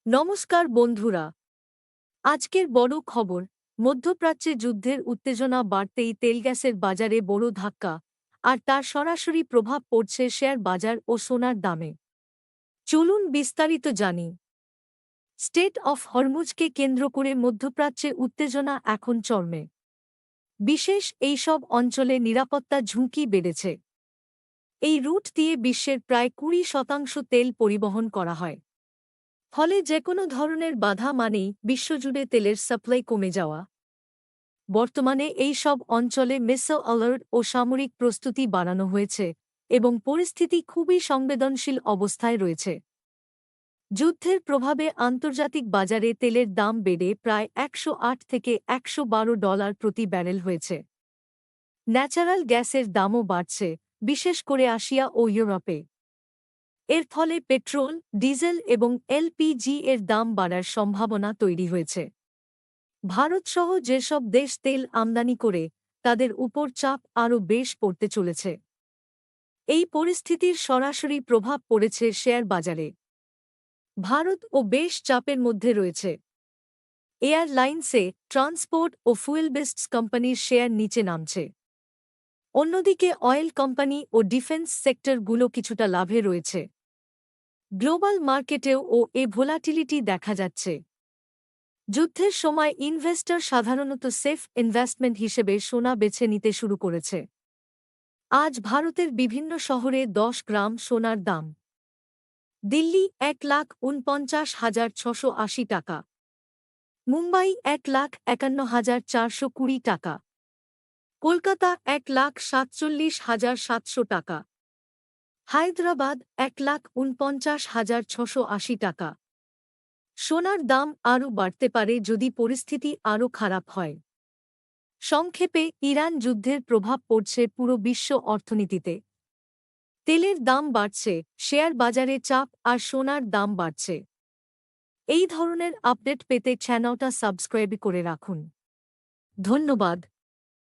নমস্কার বন্ধুরা, আজকের বড় খবর। মধ্যপ্রাচ্যে যুদ্ধের উত্তেজনা বাড়তেই তেল গ্যাসের বাজারে বড় ধাক্কা, আর তার সরাসরি প্রভাব পড়ছে শেয়ার বাজার ও সোনার দামে। চলুন বিস্তারিত জানি। স্টেট অফ হরমুজকে কেন্দ্র করে মধ্যপ্রাচ্যে উত্তেজনা এখন চরমে। বিশেষ এইসব অঞ্চলে নিরাপত্তা ঝুঁকি বেড়েছে। এই রুট দিয়ে বিশ্বের প্রায় 20% তেল পরিবহন করা হয়। ফলে যেকোনো ধরনের বাধা মানেই বিশ্বজুড়ে তেলের সাপ্লাই কমে যাওয়া। বর্তমানে এই সব অঞ্চলে মিসাইল অ্যালার্ট ও সামরিক প্রস্তুতি বাড়ানো হয়েছে এবং পরিস্থিতি খুবই সংবেদনশীল অবস্থায় রয়েছে। যুদ্ধের প্রভাবে আন্তর্জাতিক বাজারে তেলের দাম বেড়ে প্রায় 108 থেকে $112 প্রতি ব্যারেল হয়েছে। ন্যাচারাল গ্যাসের দামও বাড়ছে, বিশেষ করে আসিয়া ও ইউরোপে। এর ফলে পেট্রোল, ডিজেল এবং এলপিজি এর দাম বাড়ার সম্ভাবনা তৈরি হয়েছে। ভারতসহ যেসব দেশ তেল আমদানি করে, তাদের উপর চাপ আরও বেশ পড়তে চলেছে। এই পরিস্থিতির সরাসরি প্রভাব পড়েছে শেয়ার বাজারে। ভারত ও বেশ চাপের মধ্যে রয়েছে। এয়ারলাইন্সে, ট্রান্সপোর্ট ও ফুয়েলবেস্টস কোম্পানির শেয়ার নিচে নামছে। অন্যদিকে অয়েল কোম্পানি ও ডিফেন্স সেক্টরগুলো কিছুটা লাভে রয়েছে। গ্লোবাল মার্কেটেও এ ভোলাটিলিটি দেখা যাচ্ছে। যুদ্ধের সময় ইনভেস্টর সাধারণত সেফ ইনভেস্টমেন্ট হিসেবে সোনা বেছে নিতে শুরু করেছে। আজ ভারতের বিভিন্ন শহরে 10 গ্রাম সোনার দাম: দিল্লি 1,49,680 টাকা, মুম্বাই 1,51,420 টাকা, কলকাতা 1,47,700 টাকা, হায়দ্রাবাদ 1,49,680 টাকা। সোনার দাম আরও বাড়তে পারে যদি পরিস্থিতি আরও খারাপ হয়। সংক্ষেপে, ইরান যুদ্ধের প্রভাব পড়ছে পুরো বিশ্ব অর্থনীতিতে। তেলের দাম বাড়ছে, শেয়ার বাজারে চাপ আর সোনার দাম বাড়ছে। এই ধরনের আপডেট পেতে চ্যানেলটা সাবস্ক্রাইব করে রাখুন। ধন্যবাদ।